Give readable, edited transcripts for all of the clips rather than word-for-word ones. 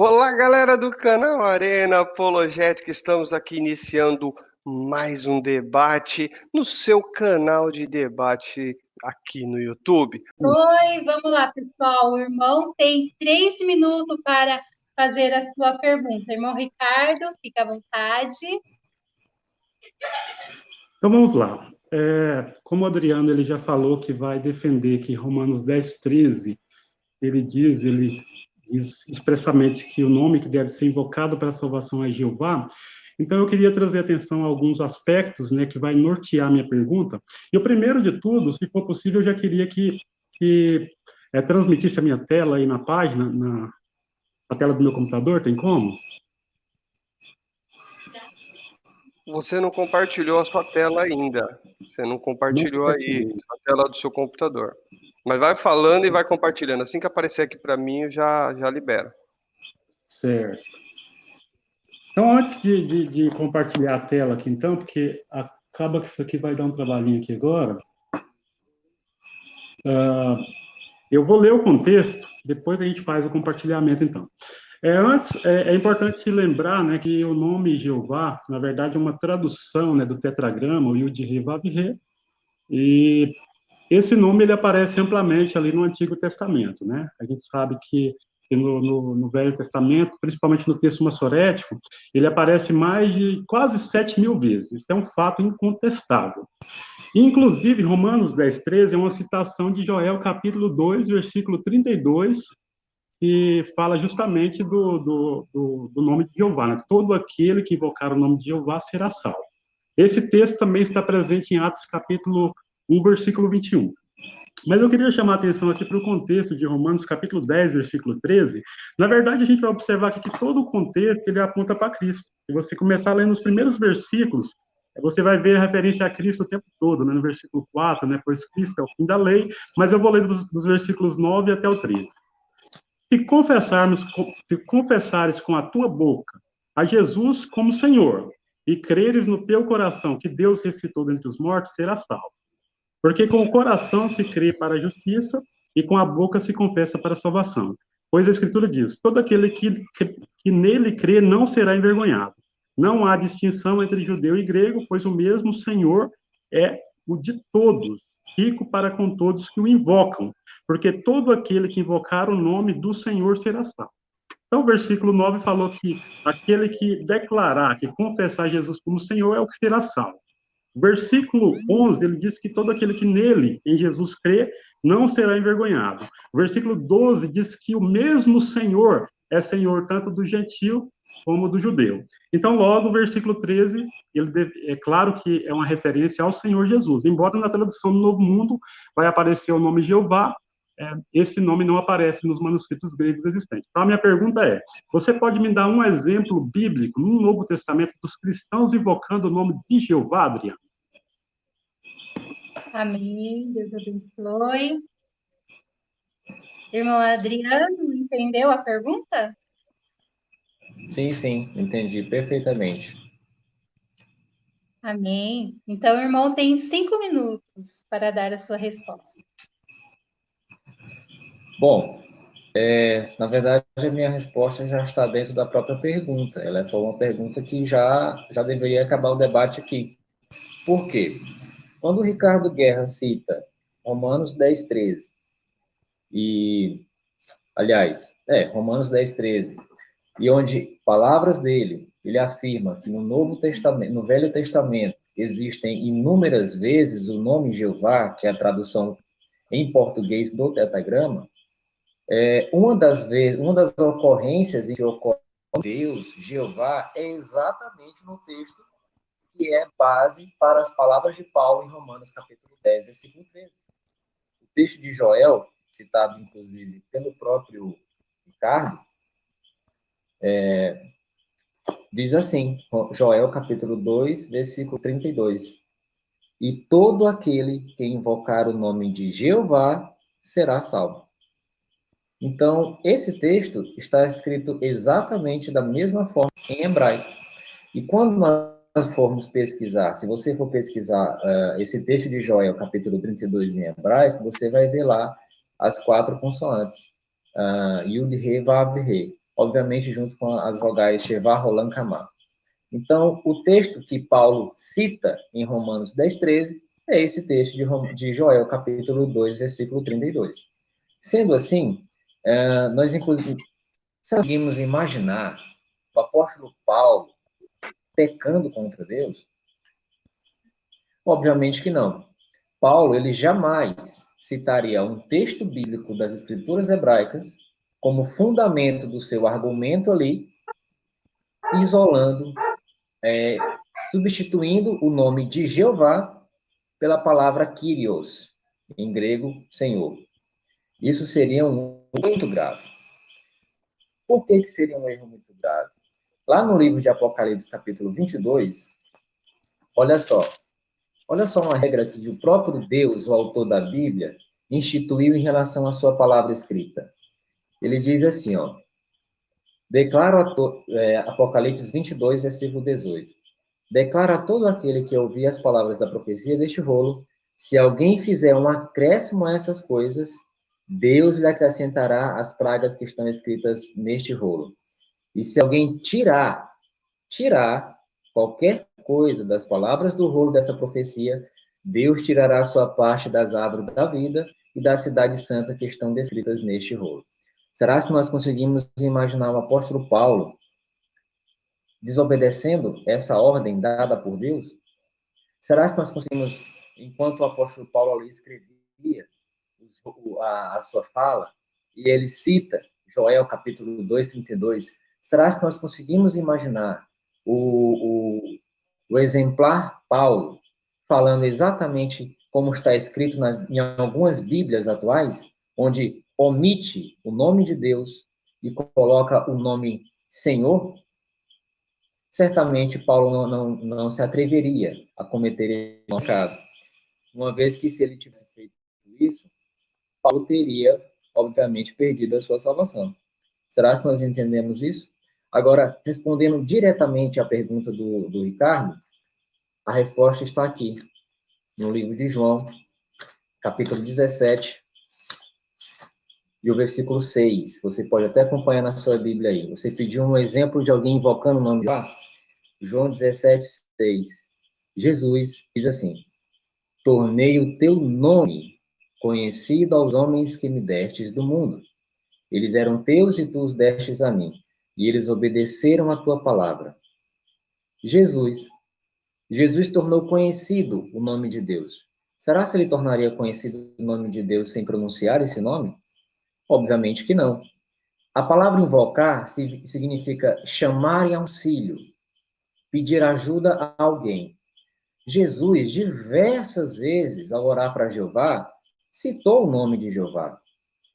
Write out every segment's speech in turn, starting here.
Olá, galera do canal Arena Apologética, estamos aqui iniciando mais um debate no seu canal de debate aqui no YouTube. Oi, vamos lá, pessoal. O irmão tem 3 minutos para fazer a sua pergunta. Irmão Ricardo, fica à vontade. Então vamos lá. Como o Adriano ele já falou que vai defender que Romanos 10:13, ele diz expressamente que o nome que deve ser invocado para a salvação é Jeová. Então eu queria trazer atenção a alguns aspectos, né, que vai nortear minha pergunta. E o primeiro de tudo, se for possível, eu já queria que transmitisse a minha tela aí na página, na tela do meu computador, tem como? Você não compartilhou a sua tela ainda. Você não compartilhou aí a tela do seu computador. Mas vai falando e vai compartilhando. Assim que aparecer aqui para mim, eu já libero. Certo. Então, antes de compartilhar a tela aqui, então, porque acaba que isso aqui vai dar um trabalhinho aqui agora, eu vou ler o contexto, depois a gente faz o compartilhamento, então. Antes, é importante lembrar, né, que o nome Jeová, na verdade, é uma tradução, né, do tetragrama, o Yud-He-Vav-He, e esse nome ele aparece amplamente ali no Antigo Testamento, né? A gente sabe que no Velho Testamento, principalmente no texto massorético, ele aparece mais de quase 7.000 vezes. Isso é um fato incontestável. Inclusive, Romanos 10:13 é uma citação de Joel, capítulo 2, versículo 32, que fala justamente do nome de Jeová, né? Todo aquele que invocar o nome de Jeová será salvo. Esse texto também está presente em Atos, capítulo 1, versículo 21. Mas eu queria chamar a atenção aqui para o contexto de Romanos, capítulo 10, versículo 13. Na verdade, a gente vai observar aqui que todo o contexto ele aponta para Cristo. Se você começar a ler nos primeiros versículos, você vai ver a referência a Cristo o tempo todo, né? No versículo 4, né? Pois Cristo é o fim da lei, mas eu vou ler dos versículos 9 até o 13. Se confessares com a tua boca a Jesus como Senhor, e creres no teu coração que Deus ressuscitou dentre os mortos, serás salvo. Porque com o coração se crê para a justiça, e com a boca se confessa para a salvação. Pois a Escritura diz, todo aquele que nele crê não será envergonhado. Não há distinção entre judeu e grego, pois o mesmo Senhor é o de todos, rico para com todos que o invocam, porque todo aquele que invocar o nome do Senhor será salvo. Então, o versículo 9 falou que aquele que declarar, que confessar Jesus como Senhor é o que será salvo. O versículo 11, ele diz que todo aquele que nele, em Jesus, crê, não será envergonhado. O versículo 12 diz que o mesmo Senhor é Senhor tanto do gentio como do judeu. Então, logo, o versículo 13, é claro que é uma referência ao Senhor Jesus. Embora na tradução do Novo Mundo vai aparecer o nome Jeová, esse nome não aparece nos manuscritos gregos existentes. Então, a minha pergunta é, você pode me dar um exemplo bíblico no Novo Testamento dos cristãos invocando o nome de Jeová, Adriano? Amém. Deus abençoe. Irmão Adriano, entendeu a pergunta? Sim, entendi perfeitamente. Amém. Então, o irmão tem 5 minutos para dar a sua resposta. Bom, na verdade, a minha resposta já está dentro da própria pergunta. Ela foi uma pergunta que já deveria acabar o debate aqui. Por quê? Quando o Ricardo Guerra cita Romanos 10:13, Romanos 10:13, e onde palavras dele, ele afirma que no Novo Testamento, no Velho Testamento, existem inúmeras vezes o nome Jeová, que é a tradução em português do tetragrama, uma das ocorrências em que ocorre Deus, Jeová, é exatamente no texto que é base para as palavras de Paulo em Romanos capítulo 10, versículo 13. O texto de Joel, citado inclusive pelo próprio Ricardo, diz assim, Joel capítulo 2, versículo 32. E todo aquele que invocar o nome de Jeová será salvo. Então, esse texto está escrito exatamente da mesma forma em hebraico. E quando nós formos pesquisar, se você for pesquisar esse texto de Joel, capítulo 32, em hebraico, você vai ver lá as 4 consoantes. Yud, He, Vav, He. obviamente junto com as vogais Shevá, Rolam, Kamá. Então, o texto que Paulo cita em Romanos 10:13 é esse texto de Joel, capítulo 2, versículo 32. Sendo assim, nós inclusive conseguimos imaginar o apóstolo Paulo pecando contra Deus? Obviamente que não. Paulo, ele jamais citaria um texto bíblico das Escrituras hebraicas como fundamento do seu argumento ali, isolando, substituindo o nome de Jeová pela palavra Kyrios, em grego, Senhor. Isso seria um erro muito grave. Por que seria um erro muito grave? Lá no livro de Apocalipse, capítulo 22, olha só uma regra que o próprio Deus, o autor da Bíblia, instituiu em relação à sua palavra escrita. Ele diz assim, ó, Apocalipse 22, versículo 18. Declara a todo aquele que ouvir as palavras da profecia deste rolo, se alguém fizer um acréscimo a essas coisas, Deus lhe acrescentará as pragas que estão escritas neste rolo. E se alguém tirar qualquer coisa das palavras do rolo dessa profecia, Deus tirará a sua parte das árvores da vida e da cidade santa que estão descritas neste rolo. Será que nós conseguimos imaginar o apóstolo Paulo desobedecendo essa ordem dada por Deus? Será que nós conseguimos, enquanto o apóstolo Paulo ali escrevia a sua fala, e ele cita Joel capítulo 2, 32, será que nós conseguimos imaginar o exemplar Paulo falando exatamente como está escrito em algumas Bíblias atuais, onde omite o nome de Deus e coloca o nome Senhor? Certamente Paulo não se atreveria a cometer esse pecado, uma vez que se ele tivesse feito isso, Paulo teria, obviamente, perdido a sua salvação. Será que nós entendemos isso? Agora, respondendo diretamente à pergunta do Ricardo, a resposta está aqui, no livro de João, capítulo 17, e o versículo 6. Você pode até acompanhar na sua Bíblia aí. Você pediu um exemplo de alguém invocando o nome de Deus? João 17, 6. Jesus diz assim, tornei o teu nome conhecido aos homens que me destes do mundo. Eles eram teus e tu os destes a mim, e eles obedeceram a tua palavra. Jesus tornou conhecido o nome de Deus. Será que ele tornaria conhecido o nome de Deus sem pronunciar esse nome? Obviamente que não. A palavra invocar significa chamar em auxílio, pedir ajuda a alguém. Jesus, diversas vezes, ao orar para Jeová, citou o nome de Jeová.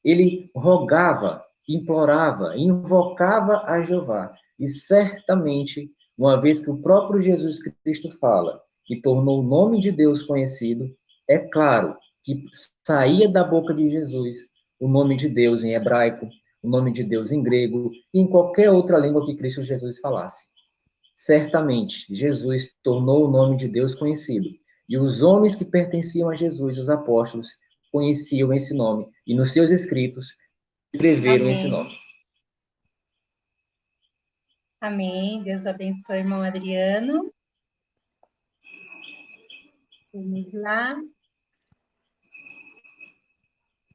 Ele rogava, implorava, invocava a Jeová. E certamente, uma vez que o próprio Jesus Cristo fala que tornou o nome de Deus conhecido, é claro que saía da boca de Jesus o nome de Deus em hebraico, o nome de Deus em grego e em qualquer outra língua que Cristo Jesus falasse. Certamente, Jesus tornou o nome de Deus conhecido. E os homens que pertenciam a Jesus, os apóstolos, conheciam esse nome. E nos seus escritos, escreveram Amém. esse nome. Amém. Deus abençoe, irmão Adriano. Vamos lá.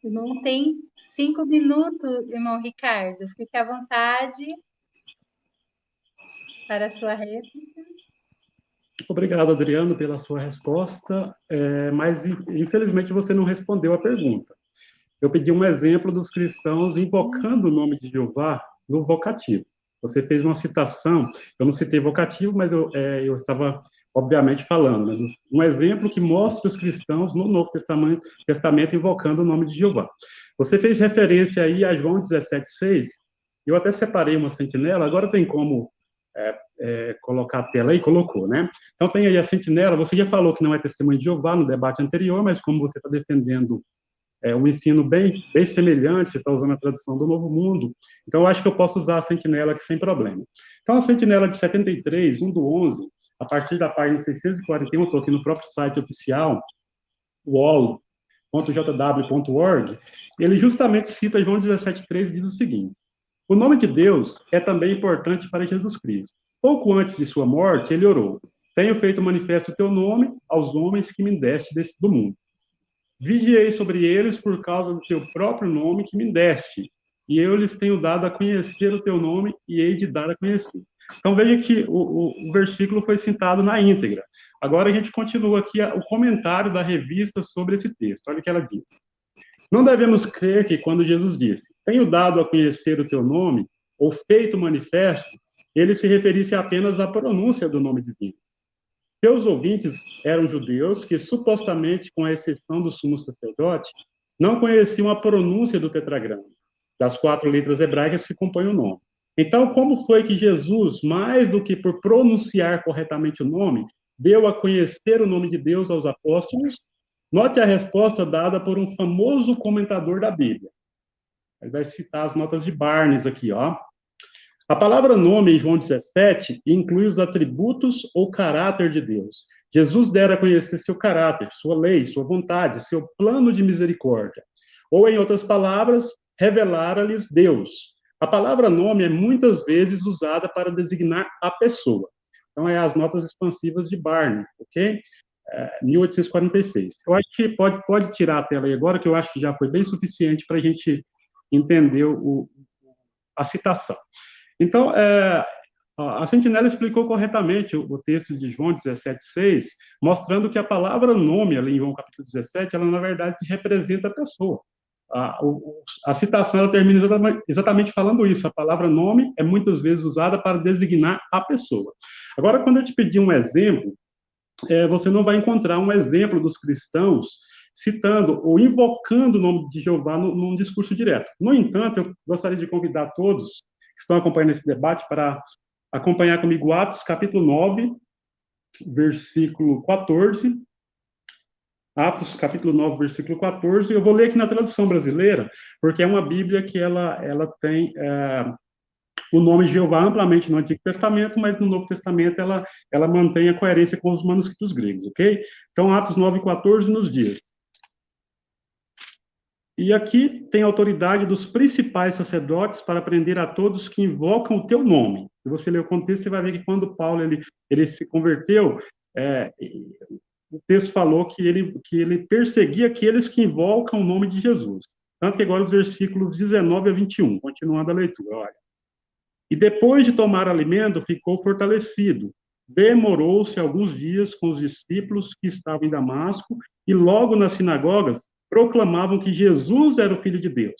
O irmão tem 5 minutos, irmão Ricardo. Fique à vontade para a sua réplica. Obrigado, Adriano, pela sua resposta, mas infelizmente você não respondeu a pergunta. Eu pedi um exemplo dos cristãos invocando o nome de Jeová no vocativo. Você fez uma citação, eu não citei vocativo, mas eu estava, obviamente, falando, né, um exemplo que mostra os cristãos no Novo Testamento invocando o nome de Jeová. Você fez referência aí a João 17,6, eu até separei uma sentinela, agora tem como colocar a tela aí, colocou, né? Então tem aí a sentinela, você já falou que não é testemunho de Jeová no debate anterior, mas como você está defendendo um ensino bem semelhante, você está usando a tradução do Novo Mundo, então eu acho que eu posso usar a sentinela aqui sem problema. Então a sentinela de 73, 1/11, a partir da página 641, estou aqui no próprio site oficial, wall.jw.org, ele justamente cita João 17,3 e diz o seguinte, O nome de Deus é também importante para Jesus Cristo. Pouco antes de sua morte, ele orou: Tenho feito manifesto o teu nome aos homens que me deste do mundo. Vigiei sobre eles por causa do teu próprio nome que me deste, e eu lhes tenho dado a conhecer o teu nome e hei de dar a conhecer. Então veja que o versículo foi citado na íntegra. Agora a gente continua aqui o comentário da revista sobre esse texto. Olha o que ela diz. Não devemos crer que quando Jesus disse, tenho dado a conhecer o teu nome, ou feito manifesto, ele se referisse apenas à pronúncia do nome divino. Seus ouvintes eram judeus que, supostamente, com a exceção do sumo sacerdote, não conheciam a pronúncia do tetragrama, das 4 letras hebraicas que compõem o nome. Então, como foi que Jesus, mais do que por pronunciar corretamente o nome, deu a conhecer o nome de Deus aos apóstolos? Note a resposta dada por um famoso comentador da Bíblia. Ele vai citar as notas de Barnes aqui, ó. A palavra nome em João 17 inclui os atributos ou caráter de Deus. Jesus dera a conhecer seu caráter, sua lei, sua vontade, seu plano de misericórdia. Ou, em outras palavras, revelara-lhes Deus. A palavra nome é muitas vezes usada para designar a pessoa. Então, é as notas expansivas de Barnes, ok? 1846. Eu acho que pode tirar a tela aí agora, que eu acho que já foi bem suficiente para a gente entender a citação. Então, a Sentinela explicou corretamente o texto de João 17,6, mostrando que a palavra nome, ali em João capítulo 17, ela, na verdade, representa a pessoa. A citação, ela termina exatamente falando isso. A palavra nome é muitas vezes usada para designar a pessoa. Agora, quando eu te pedir um exemplo, você não vai encontrar um exemplo dos cristãos citando ou invocando o nome de Jeová num discurso direto. No entanto, eu gostaria de convidar todos que estão acompanhando esse debate para acompanhar comigo Atos, capítulo 9, versículo 14. Atos, capítulo 9, versículo 14. Eu vou ler aqui na tradução brasileira, porque é uma Bíblia que ela tem o nome de Jeová amplamente no Antigo Testamento, mas no Novo Testamento ela mantém a coerência com os manuscritos gregos, ok? Então, Atos 9, 14 nos diz: E aqui tem a autoridade dos principais sacerdotes para prender a todos que invocam o teu nome. Se você ler o contexto, você vai ver que quando Paulo ele se converteu, o texto falou que ele perseguia aqueles que invocam o nome de Jesus. Tanto que agora os versículos 19 a 21, continuando a leitura, olha. E depois de tomar alimento, ficou fortalecido. Demorou-se alguns dias com os discípulos que estavam em Damasco, e logo nas sinagogas proclamavam que Jesus era o Filho de Deus.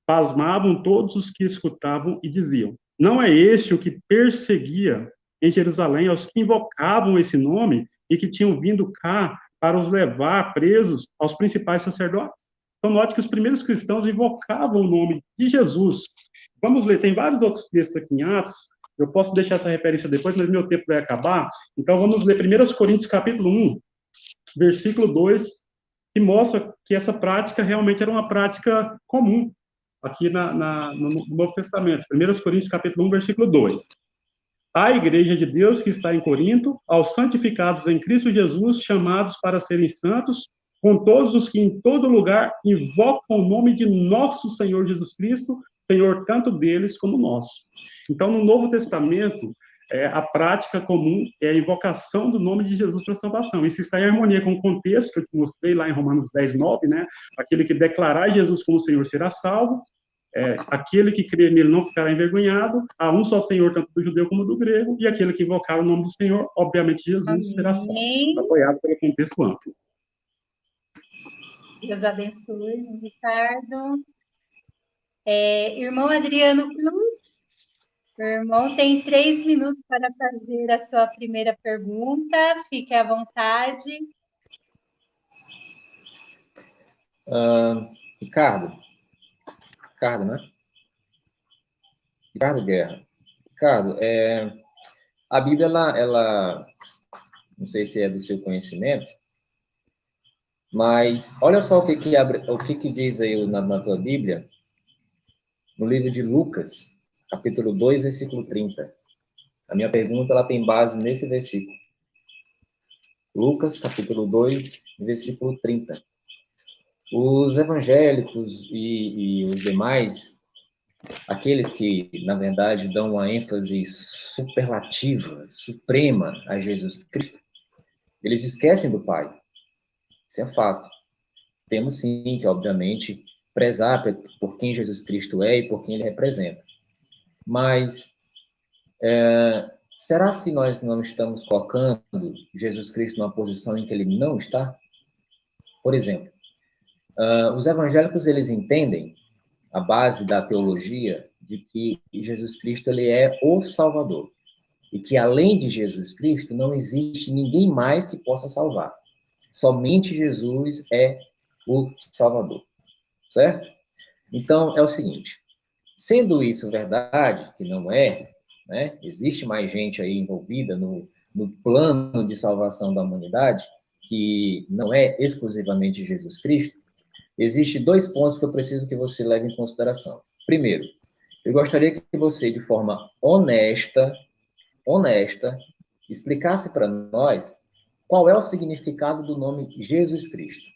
Pasmavam todos os que escutavam e diziam: Não é este o que perseguia em Jerusalém aos que invocavam esse nome e que tinham vindo cá para os levar presos aos principais sacerdotes? Então, note que os primeiros cristãos invocavam o nome de Jesus. Vamos ler, tem vários outros textos aqui em Atos, eu posso deixar essa referência depois, mas meu tempo vai acabar. Então, vamos ler 1 Coríntios, capítulo 1, versículo 2, que mostra que essa prática realmente era uma prática comum aqui no Novo Testamento. 1 Coríntios, capítulo 1, versículo 2. A igreja de Deus que está em Corinto, aos santificados em Cristo Jesus, chamados para serem santos, com todos os que em todo lugar invocam o nome de nosso Senhor Jesus Cristo, Senhor tanto deles como nosso. Então, no Novo Testamento, a prática comum é a invocação do nome de Jesus para a salvação. Isso está em harmonia com o contexto que eu te mostrei lá em Romanos 10, 9, né? Aquele que declarar Jesus como Senhor será salvo, aquele que crê nele não ficará envergonhado, há um só Senhor, tanto do judeu como do grego, e aquele que invocar o nome do Senhor, obviamente Jesus Amém. será salvo, apoiado pelo contexto amplo. Deus abençoe, Ricardo. Irmão Adriano Cruz, o irmão tem 3 minutos para fazer a sua primeira pergunta. Fique à vontade. Ricardo, né? Ricardo Guerra. Ricardo, a Bíblia, ela, não sei se é do seu conhecimento, mas olha só o que diz aí na tua Bíblia, no livro de Lucas, capítulo 2, versículo 30. A minha pergunta, ela tem base nesse versículo. Lucas, capítulo 2, versículo 30. Os evangélicos e os demais, aqueles que, na verdade, dão uma ênfase superlativa, suprema a Jesus Cristo, eles esquecem do Pai. Isso é fato. Temos sim que, obviamente, prezar por quem Jesus Cristo é e por quem ele representa. Mas será se nós não estamos colocando Jesus Cristo numa posição em que ele não está? Por exemplo, os evangélicos, eles entendem a base da teologia de que Jesus Cristo ele é o Salvador. E que além de Jesus Cristo não existe ninguém mais que possa salvar. Somente Jesus é o Salvador. Certo? Então, é o seguinte, sendo isso verdade, que não é, né? Existe mais gente aí envolvida no plano de salvação da humanidade, que não é exclusivamente Jesus Cristo, existem dois pontos que eu preciso que você leve em consideração. Primeiro, eu gostaria que você, de forma honesta, explicasse para nós qual é o significado do nome Jesus Cristo.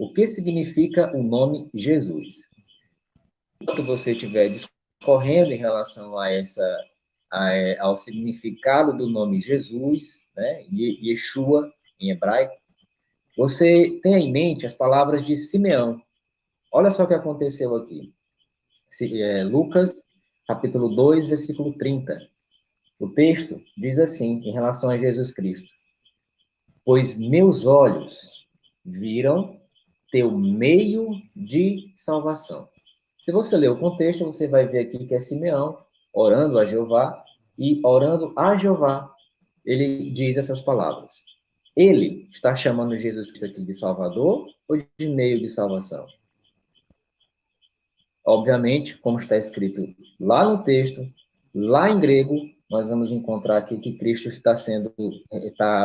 O que significa o nome Jesus? Enquanto você estiver discorrendo em relação a ao significado do nome Jesus, né, Yeshua, em hebraico, você tenha em mente as palavras de Simeão. Olha só o que aconteceu aqui. Lucas, capítulo 2, versículo 30. O texto diz assim, em relação a Jesus Cristo: pois meus olhos viram teu meio de salvação. Se você ler o contexto, você vai ver aqui que é Simeão orando a Jeová, e orando a Jeová, ele diz essas palavras. Ele está chamando Jesus Cristo aqui de Salvador ou de meio de salvação? Obviamente, como está escrito lá no texto, lá em grego, nós vamos encontrar aqui que Cristo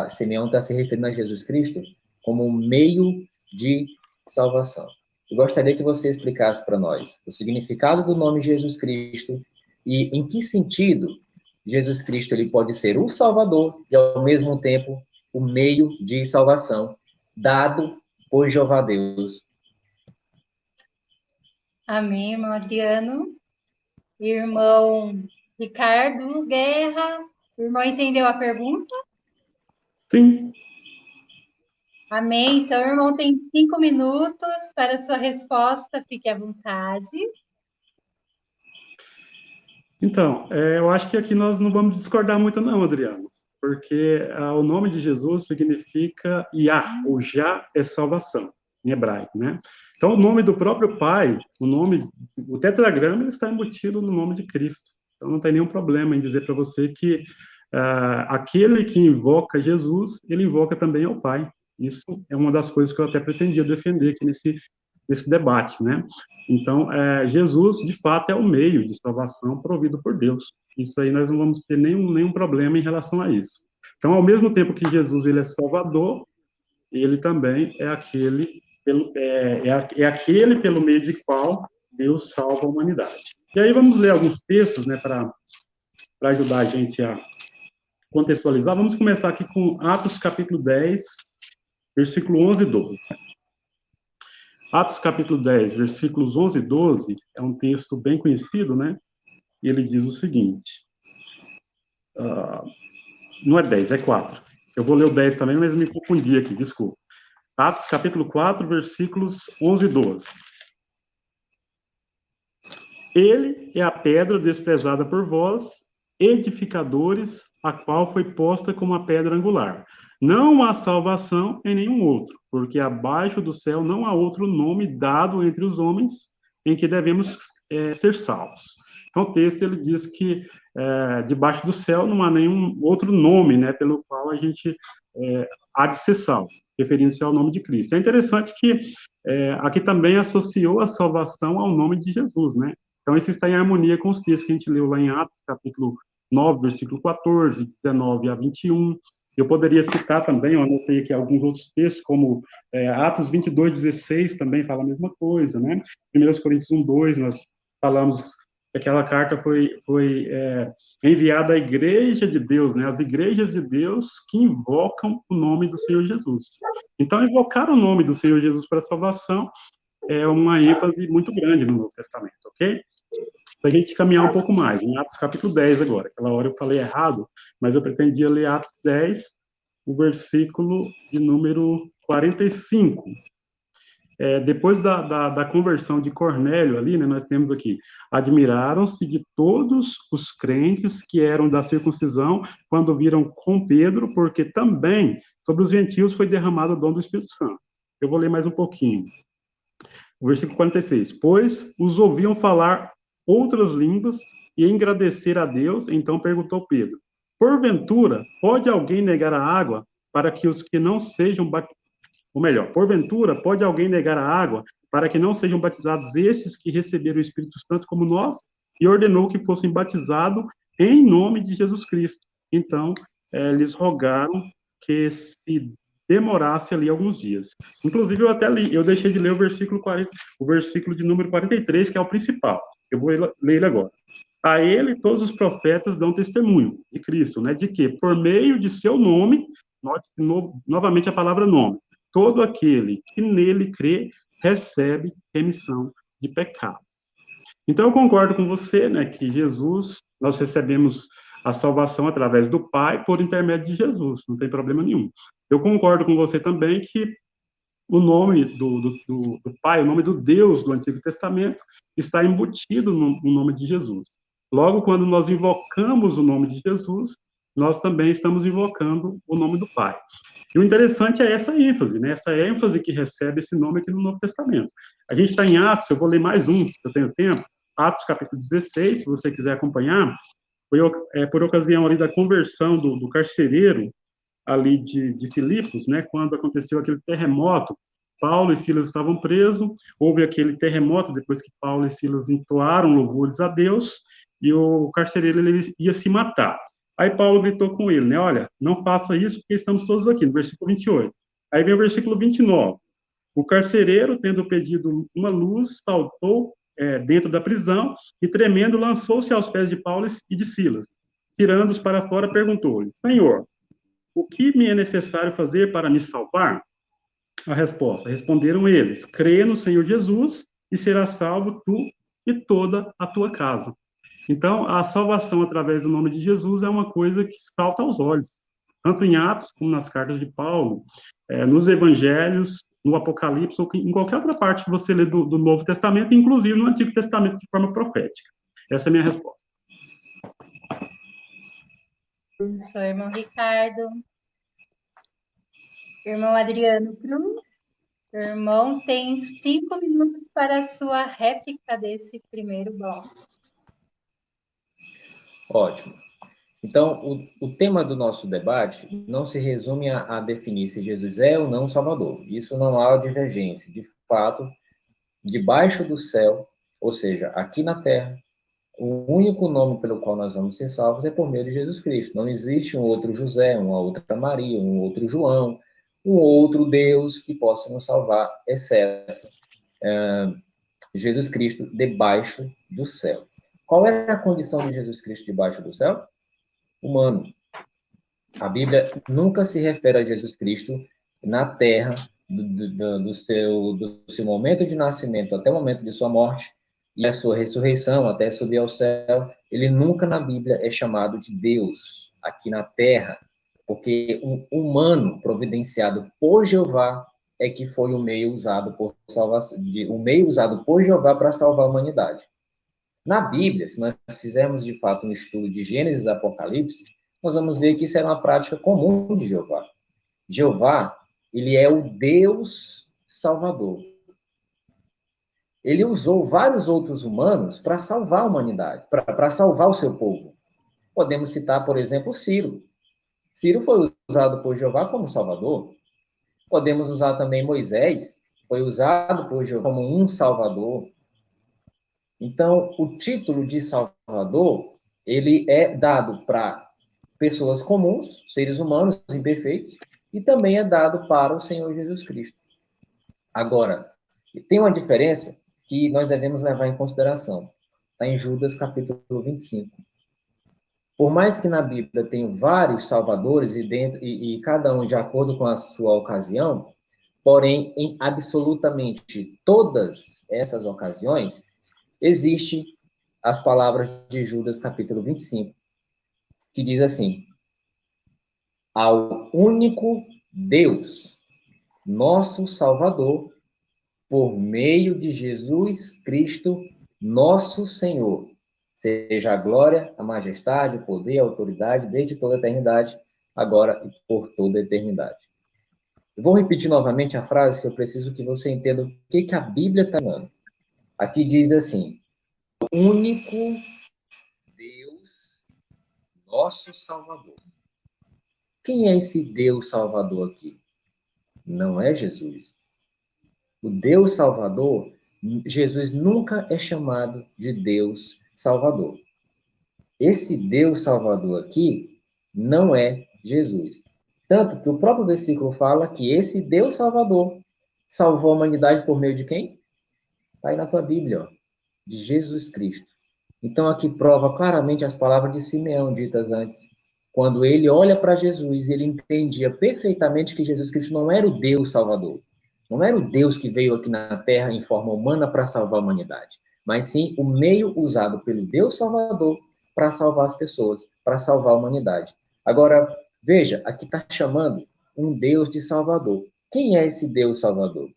Simeão está se referindo a Jesus Cristo como meio de salvação. Eu gostaria que você explicasse para nós o significado do nome Jesus Cristo e em que sentido Jesus Cristo ele pode ser o Salvador e, ao mesmo tempo, o meio de salvação dado por Jeová Deus. Amém, irmão Adriano. Irmão Ricardo Guerra. O irmão entendeu a pergunta? Sim. Amém. Então, o irmão tem 5 minutos para a sua resposta. Fique à vontade. Então, eu acho que aqui nós não vamos discordar muito não, Adriano, porque o nome de Jesus significa Yah, ou Já é salvação, em hebraico, né? Então, o nome do próprio Pai, o tetragrama, ele está embutido no nome de Cristo. Então, não tem nenhum problema em dizer para você que aquele que invoca Jesus, ele invoca também ao Pai. Isso é uma das coisas que eu até pretendia defender aqui nesse debate, né? Então, Jesus, de fato, é o meio de salvação provido por Deus. Isso aí nós não vamos ter nenhum problema em relação a isso. Então, ao mesmo tempo que Jesus ele é Salvador, ele também é aquele aquele pelo meio de qual Deus salva a humanidade. E aí vamos ler alguns textos, né, para ajudar a gente a contextualizar. Vamos começar aqui com Atos capítulo 10, versículo 11 e 12. Atos capítulo 10, versículos 11 e 12, é um texto bem conhecido, né? E ele diz o seguinte, não é 10, é 4. Eu vou ler o 10 também, mas me confundi aqui, desculpa. Atos capítulo 4, versículos 11 e 12. Ele é a pedra desprezada por vós, edificadores, a qual foi posta como a pedra angular. Não há salvação em nenhum outro, porque abaixo do céu não há outro nome dado entre os homens em que devemos ser salvos. Então, o texto ele diz que debaixo do céu não há nenhum outro nome, né, pelo qual a gente há de ser salvo, referindo-se ao nome de Cristo. É interessante que aqui também associou a salvação ao nome de Jesus, né? Então, isso está em harmonia com os textos que a gente leu lá em Atos, capítulo 9, versículo 14, 19 a 21. Eu poderia citar também, eu anotei aqui alguns outros textos, como Atos 22, 16, também fala a mesma coisa, né? 1 Coríntios 1, 2, nós falamos que aquela carta foi enviada à igreja de Deus, né? As igrejas de Deus que invocam o nome do Senhor Jesus. Então, invocar o nome do Senhor Jesus para a salvação é uma ênfase muito grande no Novo Testamento, ok? para a gente caminhar um pouco mais, em Atos capítulo 10 agora. Aquela hora eu falei errado, mas eu pretendia ler Atos 10, o versículo de número 45. Depois da conversão de Cornélio ali, né, nós temos aqui, admiraram-se de todos os crentes que eram da circuncisão quando viram com Pedro, porque também sobre os gentios foi derramado o dom do Espírito Santo. Eu vou ler mais um pouquinho. O versículo 46. Pois os ouviam falar outras línguas e engrandecer a Deus, então perguntou Pedro, porventura, pode alguém negar a água para que os que não sejam batizados, ou melhor, porventura, pode alguém negar a água para que não sejam batizados esses que receberam o Espírito Santo como nós? E ordenou que fossem batizados em nome de Jesus Cristo. Então, eles rogaram que se demorasse ali alguns dias. Inclusive, eu até li, eu deixei de ler o versículo 40, o versículo de número 43, que é o principal. Eu vou ler ele agora. A ele, todos os profetas dão testemunho de Cristo, né? De que, por meio de seu nome, note novamente a palavra nome, todo aquele que nele crê recebe remissão de pecados. Então, eu concordo com você, né, que Jesus, nós recebemos a salvação através do Pai por intermédio de Jesus, não tem problema nenhum. Eu concordo com você também que o nome do Pai, o nome do Deus do Antigo Testamento está embutido no nome de Jesus. Logo, quando nós invocamos o nome de Jesus, nós também estamos invocando o nome do Pai. E o interessante é essa ênfase, né? Essa ênfase que recebe esse nome aqui no Novo Testamento. A gente está em Atos, eu vou ler mais um, se eu tenho tempo, Atos capítulo 16, se você quiser acompanhar, foi por ocasião ali da conversão do carcereiro ali de Filipos, né? Quando aconteceu aquele terremoto, Paulo e Silas estavam presos, houve aquele terremoto depois que Paulo e Silas entoaram louvores a Deus, e o carcereiro ele ia se matar. Aí Paulo gritou com ele, né? Olha, não faça isso porque estamos todos aqui, no versículo 28. Aí vem o versículo 29. O carcereiro, tendo pedido uma luz, saltou dentro da prisão e, tremendo, lançou-se aos pés de Paulo e de Silas. Tirando-os para fora, perguntou-lhe, Senhor, o que me é necessário fazer para me salvar? A resposta, responderam eles, crê no Senhor Jesus e serás salvo tu e toda a tua casa. Então, a salvação através do nome de Jesus é uma coisa que salta aos olhos, tanto em Atos como nas cartas de Paulo, nos evangelhos, no Apocalipse, ou em qualquer outra parte que você lê do Novo Testamento, inclusive no Antigo Testamento de forma profética. Essa é a minha resposta. Isso, irmão Ricardo. Irmão Adriano Cruz. O irmão tem 5 minutos para a sua réplica desse primeiro bloco. Ótimo. Então, o tema do nosso debate não se resume a definir se Jesus é ou não Salvador. Isso não há divergência. De fato, debaixo do céu, ou seja, aqui na terra, o único nome pelo qual nós vamos ser salvos é por meio de Jesus Cristo. Não existe um outro José, uma outra Maria, um outro João, um outro Deus que possa nos salvar, exceto Jesus Cristo debaixo do céu. Qual é a condição de Jesus Cristo debaixo do céu? Humano. A Bíblia nunca se refere a Jesus Cristo na terra, do seu momento de nascimento até o momento de sua morte, e a sua ressurreição até subir ao céu. Ele nunca na Bíblia é chamado de Deus aqui na terra, porque um humano providenciado por Jeová é que foi o meio usado por Jeová para salvar a humanidade. Na Bíblia, se nós fizermos de fato um estudo de Gênesis e Apocalipse, nós vamos ver que isso era uma prática comum de Jeová. Jeová, ele é o Deus Salvador. Ele usou vários outros humanos para salvar a humanidade, para salvar o seu povo. Podemos citar, por exemplo, Ciro. Ciro foi usado por Jeová como Salvador. Podemos usar também Moisés, foi usado por Jeová como um Salvador. Então, o título de Salvador, ele é dado para pessoas comuns, seres humanos imperfeitos, e também é dado para o Senhor Jesus Cristo. Agora, tem uma diferença que nós devemos levar em consideração. Está em Judas, capítulo 25. Por mais que na Bíblia tenha vários salvadores e cada um de acordo com a sua ocasião, porém, em absolutamente todas essas ocasiões, existe as palavras de Judas, capítulo 25, que diz assim: ao único Deus, nosso Salvador, por meio de Jesus Cristo, nosso Senhor, seja a glória, a majestade, o poder, a autoridade, desde toda a eternidade, agora e por toda a eternidade. Eu vou repetir novamente a frase, que eu preciso que você entenda o que a Bíblia está falando. Aqui diz assim: o único Deus, nosso Salvador. Quem é esse Deus Salvador aqui? Não é Jesus. O Deus Salvador, Jesus nunca é chamado de Deus Salvador. Esse Deus Salvador aqui não é Jesus. Tanto que o próprio versículo fala que esse Deus Salvador salvou a humanidade por meio de quem? Está aí na tua Bíblia, ó, de Jesus Cristo. Então aqui prova claramente as palavras de Simeão ditas antes. Quando ele olha para Jesus, ele entendia perfeitamente que Jesus Cristo não era o Deus Salvador. Não era o Deus que veio aqui na Terra em forma humana para salvar a humanidade, mas sim o meio usado pelo Deus Salvador para salvar as pessoas, para salvar a humanidade. Agora, veja, aqui está chamando um Deus de Salvador. Quem é esse Deus Salvador?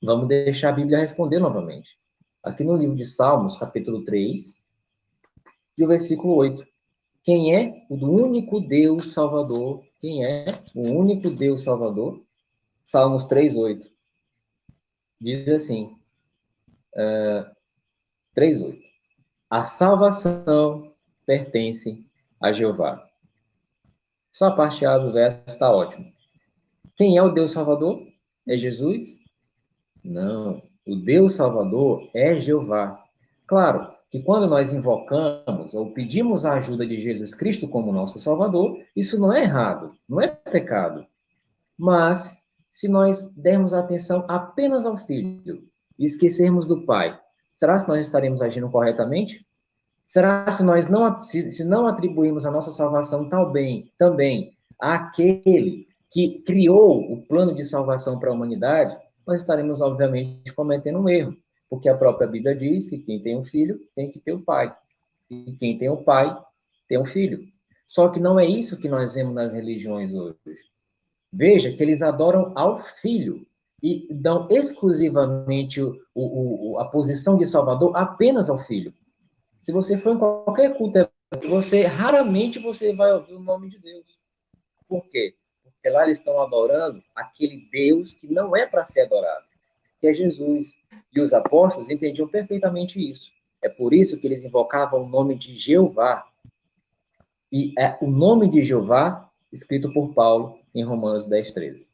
Vamos deixar a Bíblia responder novamente. Aqui no livro de Salmos, capítulo 3, e o versículo 8. Quem é o único Deus Salvador? Quem é o único Deus Salvador? Salmos 3, 8. Diz assim, 3, 8. A salvação pertence a Jeová. Só a parte A do verso está ótimo. Quem é o Deus Salvador? É Jesus? Não. O Deus Salvador é Jeová. Claro que quando nós invocamos ou pedimos a ajuda de Jesus Cristo como nosso Salvador, isso não é errado, não é pecado. Mas, se nós dermos atenção apenas ao Filho e esquecermos do Pai, será que nós estaremos agindo corretamente? Será se nós não atribuímos a nossa salvação também àquele que criou o plano de salvação para a humanidade, nós estaremos, obviamente, cometendo um erro. Porque a própria Bíblia diz que quem tem um filho tem que ter o pai. E quem tem o pai tem um filho. Só que não é isso que nós vemos nas religiões hoje. Veja que eles adoram ao filho e dão exclusivamente a posição de salvador apenas ao filho. Se você for em qualquer culto, raramente você vai ouvir o nome de Deus. Por quê? Porque lá eles estão adorando aquele Deus que não é para ser adorado, que é Jesus. E os apóstolos entendiam perfeitamente isso. É por isso que eles invocavam o nome de Jeová. E é o nome de Jeová escrito por Paulo em Romanos 10, 13.